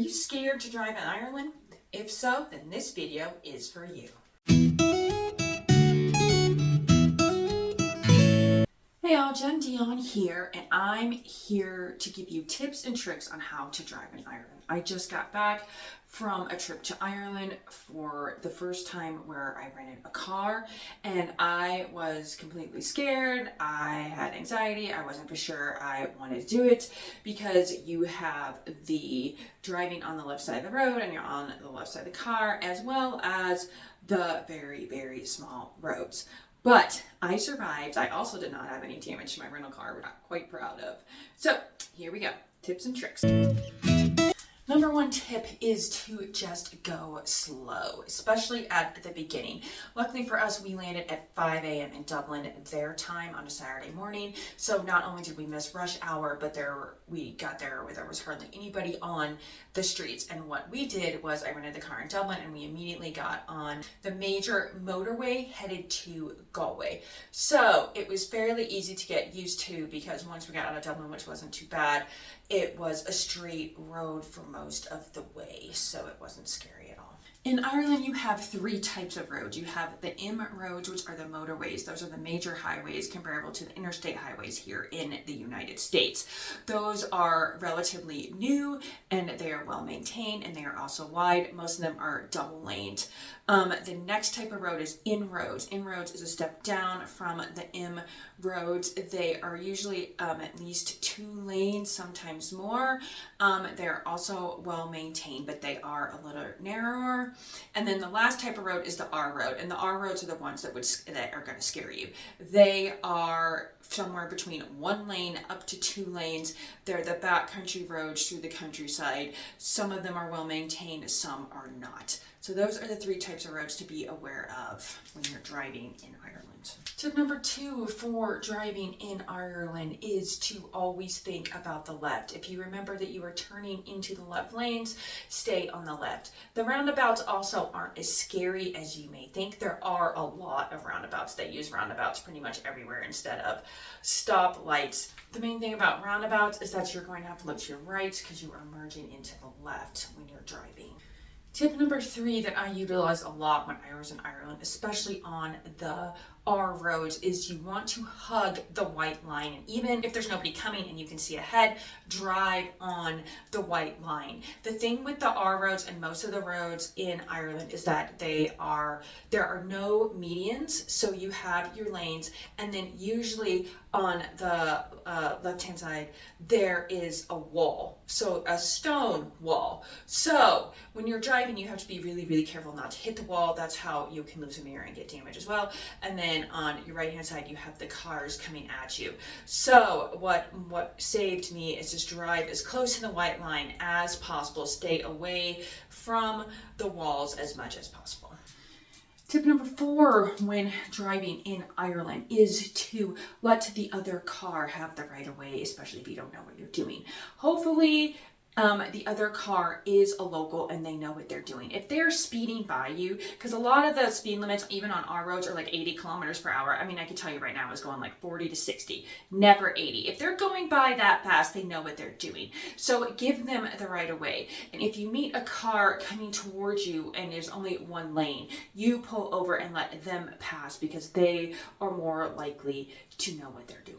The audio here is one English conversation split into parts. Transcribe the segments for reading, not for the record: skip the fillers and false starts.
you scared to drive in Ireland? If so, then this video is for you. Hey all, Dionne here, and I'm here to give you tips and tricks on how to drive in Ireland. I just got back from a trip to Ireland for the first time where I rented a car, and I was completely scared. I had anxiety. I wasn't for sure I wanted to do it because you have the driving on the left side of the road and you're on the left side of the car, as well as the very, very small roads. But I survived. I also did not have any damage to my rental car, which I'm quite proud of. So here we go, tips and tricks. Number one tip is to just go slow, especially at the beginning. Luckily for us, we landed at 5 a.m. in Dublin, their time, on a Saturday morning. So not only did we miss rush hour, but we got there where there was hardly anybody on the streets. And what we did was I rented the car in Dublin and we immediately got on the major motorway headed to Galway. So it was fairly easy to get used to because once we got out of Dublin, which wasn't too bad, it was a straight road for most of the way, so it wasn't scary at all. In Ireland, you have three types of roads. You have the M roads, which are the motorways. Those are the major highways comparable to the interstate highways here in the United States. Those are relatively new and they are well maintained and they are also wide. Most of them are double laned. The next type of road is inroads. Inroads is a step down from the M roads. They are usually at least 2 lanes, sometimes more. They're also well maintained, but they are a little narrower. And then the last type of road is the R road, and the R roads are the ones that are going to scare you. They are somewhere between 1 lane up to 2 lanes. They're the backcountry roads through the countryside. Some of them are well maintained, some are not. So those are the 3 types of roads to be aware of when you're driving in Ireland. Tip number 2 for driving in Ireland is to always think about the left. If you remember that you are turning into the left lanes, stay on the left. The roundabouts also aren't as scary as you may think. There are a lot of roundabouts. They use roundabouts pretty much everywhere instead of stop lights. The main thing about roundabouts is that you're going to have to look to your right because you are merging into the left when you're driving. Tip number 3 that I utilize a lot when I was in Ireland, especially on the R roads, is you want to hug the white line. And even if there's nobody coming and you can see ahead, drive on the white line. The thing with the R roads and most of the roads in Ireland is that there are no medians. So you have your lanes, and then usually on the left-hand side, there is a wall. So a stone wall. So when you're driving, you have to be really, really careful not to hit the wall. That's how you can lose a mirror and get damage as well. And then on your right-hand side, you have the cars coming at you. So what saved me is just drive as close to the white line as possible. Stay away from the walls as much as possible. Tip number 4 when driving in Ireland is to let the other car have the right of way, especially if you don't know what you're doing. Hopefully, the other car is a local and they know what they're doing. If they're speeding by you, because a lot of the speed limits, even on our roads, are like 80 kilometers per hour. I mean, I can tell you right now, I was going like 40 to 60, never 80. If they're going by that fast, they know what they're doing. So give them the right of way. And if you meet a car coming towards you and there's only 1 lane, you pull over and let them pass because they are more likely to know what they're doing.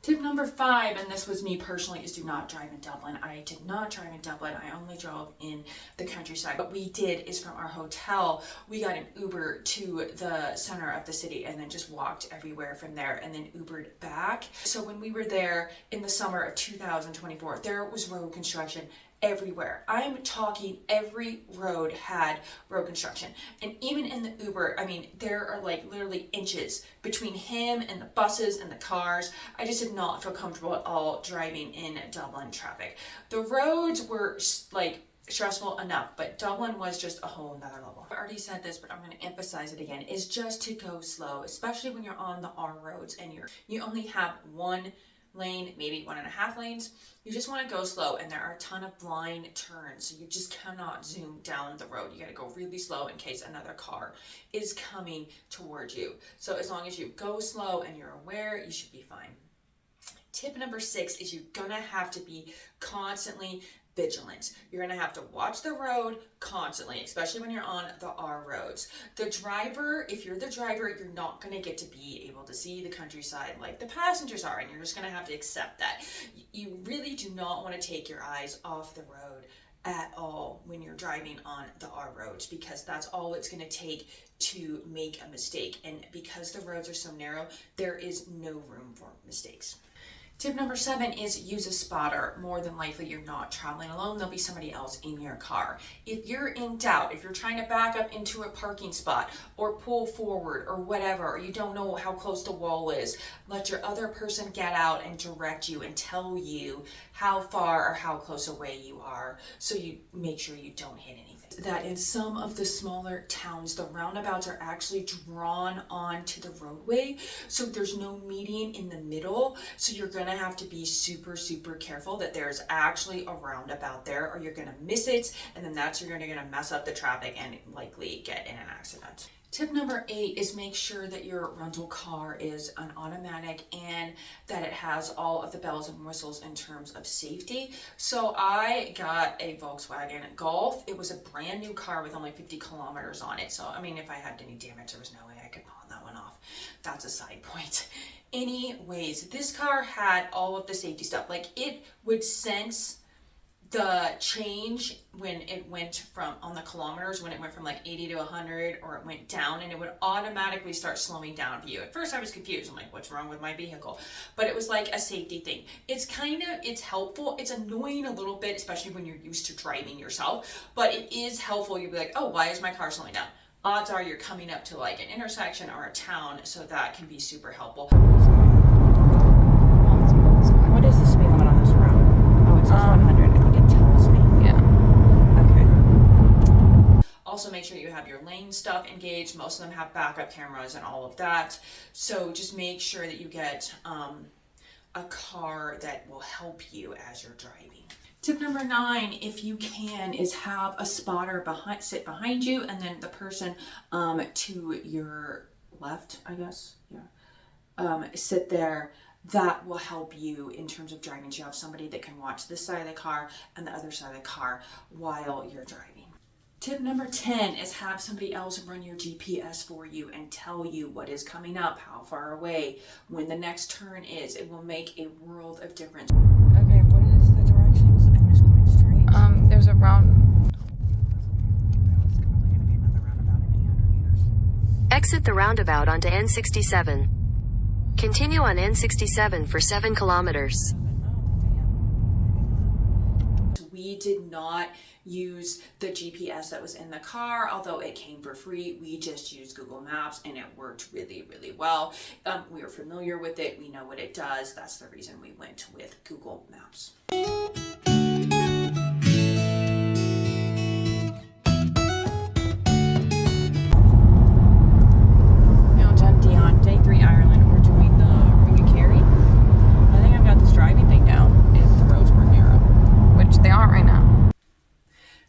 Tip number 5, and this was me personally, is do not drive in Dublin. I did not drive in Dublin. I only drove in the countryside. What we did is from our hotel, we got an Uber to the center of the city and then just walked everywhere from there and then Ubered back. So when we were there in the summer of 2024, there was road construction everywhere. I'm talking every road had road construction. And even in the Uber, I mean, there are like literally inches between him and the buses and the cars. I just did not feel comfortable at all driving in Dublin traffic. The roads were like stressful enough, but Dublin was just a whole nother level. I already said this, but I'm going to emphasize it again, is just to go slow, especially when you're on the R roads and you only have 1 lane, maybe 1.5 lanes. You just want to go slow, and there are a ton of blind turns, so you just cannot zoom down the road. You got to go really slow in case another car is coming towards you. So as long as you go slow and you're aware, you should be fine. Tip number 6 is you're gonna have to be constantly vigilant. You're going to have to watch the road constantly, especially when you're on the R roads. The driver, if you're the driver, you're not going to get to be able to see the countryside like the passengers are, and you're just going to have to accept that. You really do not want to take your eyes off the road at all when you're driving on the R roads, because that's all it's going to take to make a mistake. And because the roads are so narrow, there is no room for mistakes. Tip number 7 is use a spotter. More than likely, you're not traveling alone. There'll be somebody else in your car. If you're in doubt, if you're trying to back up into a parking spot or pull forward or whatever, or you don't know how close the wall is, let your other person get out and direct you and tell you how far or how close away you are, so you make sure you don't hit anything. That in some of the smaller towns, the roundabouts are actually drawn onto the roadway, so there's no median in the middle. So you're gonna have to be super careful that there's actually a roundabout there, or you're gonna miss it, and then you're gonna mess up the traffic and likely get in an accident. Tip number 8 is make sure that your rental car is an automatic and that it has all of the bells and whistles in terms of safety. So I got a Volkswagen Golf. It was a brand new car with only 50 kilometers on it. So, I mean, if I had any damage, there was no way I could pawn that one off. That's a side point. Anyways, this car had all of the safety stuff. Like, it would sense the change when it went from, on the kilometers, when it went from like 80 to 100, or it went down, and it would automatically start slowing down for you. At first I was confused. I'm like, what's wrong with my vehicle? But it was like a safety thing. It's helpful. It's annoying a little bit, especially when you're used to driving yourself, but it is helpful. You'll be like, oh, why is my car slowing down? Odds are you're coming up to like an intersection or a town, so that can be super helpful. What is the speed limit on this road? Oh, it says 100. Also, make sure you have your lane stuff engaged. Most of them have backup cameras and all of that. So just make sure that you get a car that will help you as you're driving. Tip number 9, if you can, is have a spotter sit behind you, and then the person to your left, I guess, sit there. That will help you in terms of driving. So you have somebody that can watch this side of the car and the other side of the car while you're driving. Tip number 10 is have somebody else run your GPS for you and tell you what is coming up, how far away, when the next turn is. It will make a world of difference. Okay, what is the directions? I'm just going straight. There's a round. It's probably going to be another roundabout in 800 meters. Exit the roundabout onto N67. Continue on N67 for 7 kilometers. We did not use the GPS that was in the car, although it came for free. We just used Google Maps, and it worked really well. We are familiar with it. We know what it does. That's the reason we went with Google Maps. Now it's on Dionne, day 3 Ireland. We're doing the Ring of Kerry. I think I've got this driving thing down if the roads were narrow. Which they aren't right now.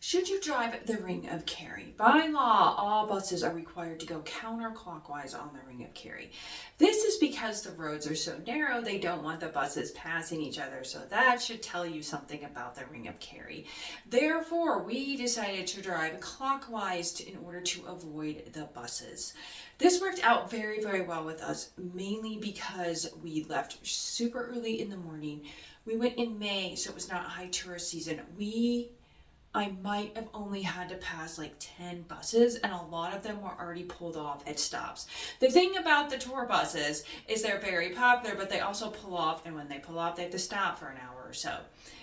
Should you drive the Ring of Kerry? By law, all buses are required to go counterclockwise on the Ring of Kerry. This is because the roads are so narrow, they don't want the buses passing each other, so that should tell you something about the Ring of Kerry. Therefore, we decided to drive clockwise in order to avoid the buses. This worked out very well with us, mainly because we left super early in the morning. We went in May, so it was not high tourist season. I might have only had to pass like 10 buses, and a lot of them were already pulled off at stops. The thing about the tour buses is they're very popular, but they also pull off, and when they pull off, they have to stop for an hour or so.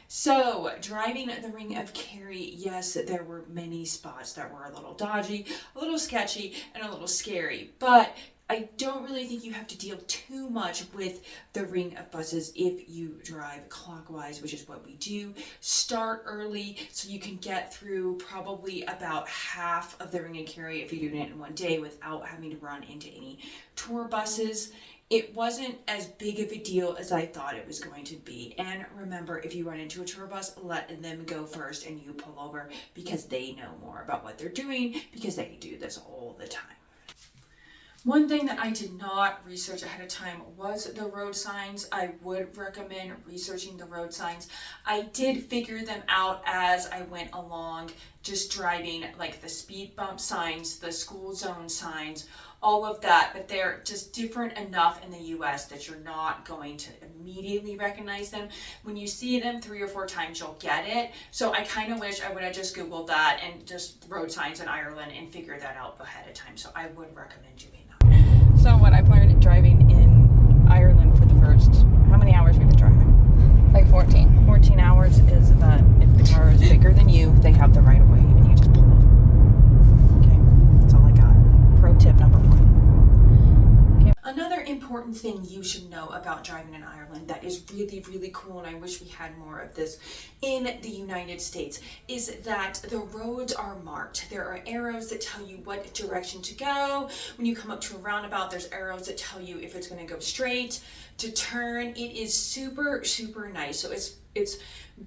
So, driving the Ring of Kerry, yes, there were many spots that were a little dodgy, a little sketchy, and a little scary, but I don't really think you have to deal too much with the ring of buses if you drive clockwise, which is what we do. Start early so you can get through probably about half of the Ring of Kerry if you're doing it in one day without having to run into any tour buses. It wasn't as big of a deal as I thought it was going to be. And remember, if you run into a tour bus, let them go first and you pull over, because they know more about what they're doing, because they do this all the time. One thing that I did not research ahead of time was the road signs. I would recommend researching the road signs. I did figure them out as I went along, just driving, like the speed bump signs, the school zone signs, all of that, but they're just different enough in the US that you're not going to immediately recognize them. When you see them 3 or 4 times, you'll get it. So I kind of wish I would have just Googled that and just road signs in Ireland and figured that out ahead of time. So I would recommend doing that. So what I've learned driving in Ireland for the first, how many hours we've been driving? Like 14. 14 hours is that if the car is bigger than you, they have the right of way and you just pull over. Okay, that's all I got. Pro tip number 1. Okay. Another important thing you should know about driving in Ireland that is really, really cool, and I wish we had more of this in the United States, is that the roads are marked. There are arrows that tell you what direction to go. When you come up to a roundabout, there's arrows that tell you if it's going to go straight, to turn. It is super, super nice. So it's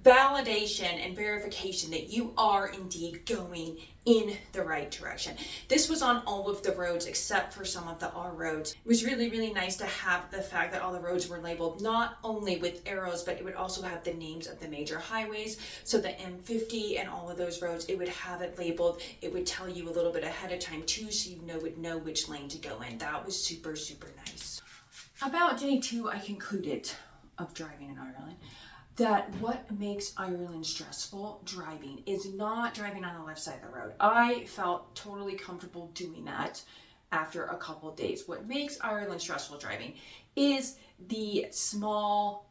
validation and verification that you are indeed going in the right direction. This was on all of the roads except for some of the R roads. It was really, really nice to have the fact that all the roads were labeled not only with arrows, but it would also have the names of the major highways. So the M50 and all of those roads, it would have it labeled. It would tell you a little bit ahead of time too, so you would know which lane to go in. That was super, super nice. About day 2, I concluded of driving in Ireland that what makes Ireland stressful driving is not driving on the left side of the road. I felt totally comfortable doing that after a couple of days. What makes Ireland stressful driving is the small,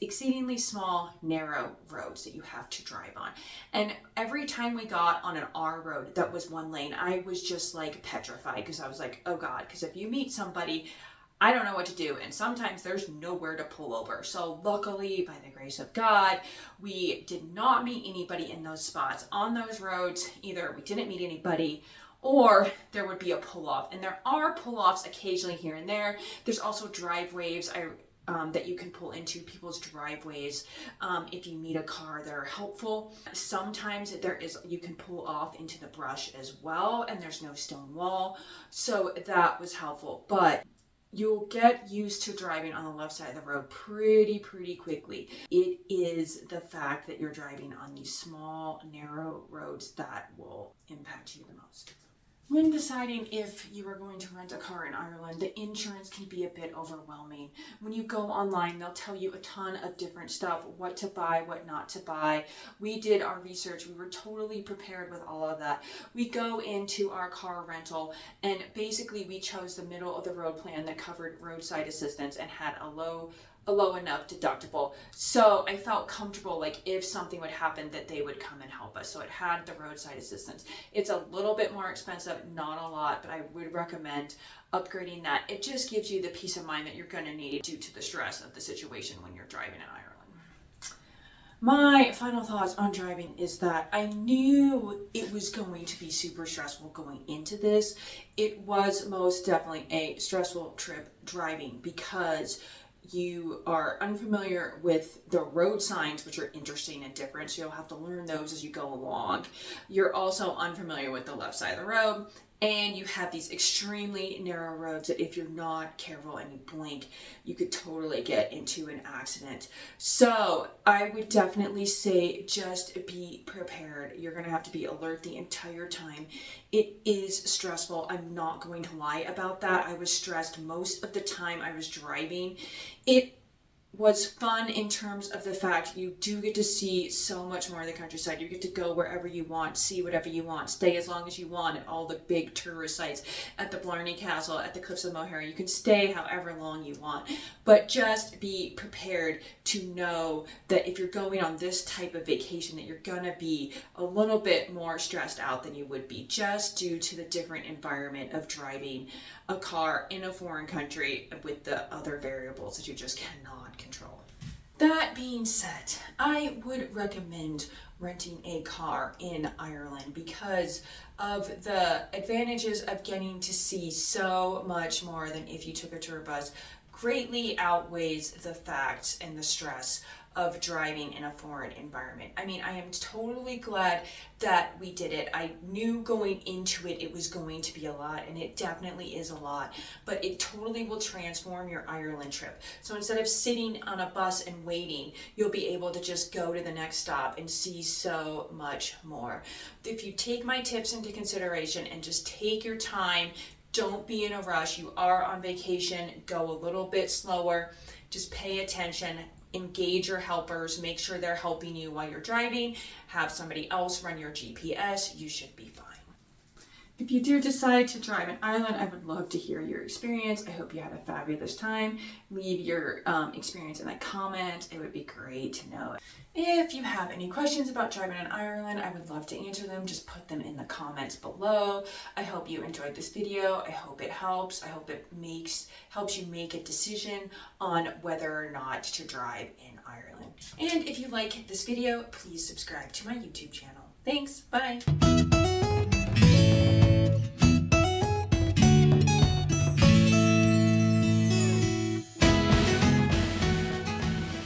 exceedingly small, narrow roads that you have to drive on. And every time we got on an R road that was one lane, I was just like petrified, because I was like, oh God, because if you meet somebody, I don't know what to do, and sometimes there's nowhere to pull over. So luckily, by the grace of God, we did not meet anybody in those spots. On those roads, either we didn't meet anybody or there would be a pull-off. And there are pull-offs occasionally here and there. There's also driveways that you can pull into people's driveways. If you meet a car, they're helpful. Sometimes you can pull off into the brush as well, and there's no stone wall. So that was helpful. But you'll get used to driving on the left side of the road pretty quickly. It is the fact that you're driving on these small, narrow roads that will impact you the most. When deciding if you are going to rent a car in Ireland, the insurance can be a bit overwhelming. When you go online, they'll tell you a ton of different stuff, what to buy, what not to buy. We did our research. We were totally prepared with all of that. We go into our car rental, and basically we chose the middle of the road plan that covered roadside assistance and had a low enough deductible. So I felt comfortable, like if something would happen, that they would come and help us. So it had the roadside assistance. It's a little bit more expensive, not a lot, but I would recommend upgrading that. It just gives you the peace of mind that you're going to need due to the stress of the situation when you're driving in Ireland. My final thoughts on driving is that I knew it was going to be super stressful going into this. It was most definitely a stressful trip driving because you are unfamiliar with the road signs, which are interesting and different, so you'll have to learn those as you go along. You're also unfamiliar with the left side of the road, and you have these extremely narrow roads that if you're not careful and you blink, you could totally get into an accident. So I would definitely say just be prepared. You're going to have to be alert the entire time. It is stressful. I'm not going to lie about that. I was stressed most of the time I was driving. It was fun in terms of the fact you do get to see so much more of the countryside. You get to go wherever you want, see whatever you want, stay as long as you want at all the big tourist sites, at the Blarney Castle, at the Cliffs of Moher. You can stay however long you want, but just be prepared to know that if you're going on this type of vacation, that you're gonna be a little bit more stressed out than you would be, just due to the different environment of driving a car in a foreign country with the other variables that you just cannot control. That being said, I would recommend renting a car in Ireland because of the advantages of getting to see so much more than if you took a tour bus. Greatly outweighs the fact and the stress of driving in a foreign environment. I mean, I am totally glad that we did it. I knew going into it was going to be a lot, and it definitely is a lot, but it totally will transform your Ireland trip. So instead of sitting on a bus and waiting, you'll be able to just go to the next stop and see so much more. If you take my tips into consideration and just take your time, don't be in a rush. You are on vacation. Go a little bit slower. Just pay attention. Engage your helpers. Make sure they're helping you while you're driving. Have somebody else run your GPS. You should be fine. If you do decide to drive in Ireland, I would love to hear your experience. I hope you had a fabulous time. Leave your experience in the comment. It would be great to know. If you have any questions about driving in Ireland, I would love to answer them. Just put them in the comments below. I hope you enjoyed this video. I hope it helps. I hope it helps you make a decision on whether or not to drive in Ireland. And if you like this video, please subscribe to my YouTube channel. Thanks. Bye.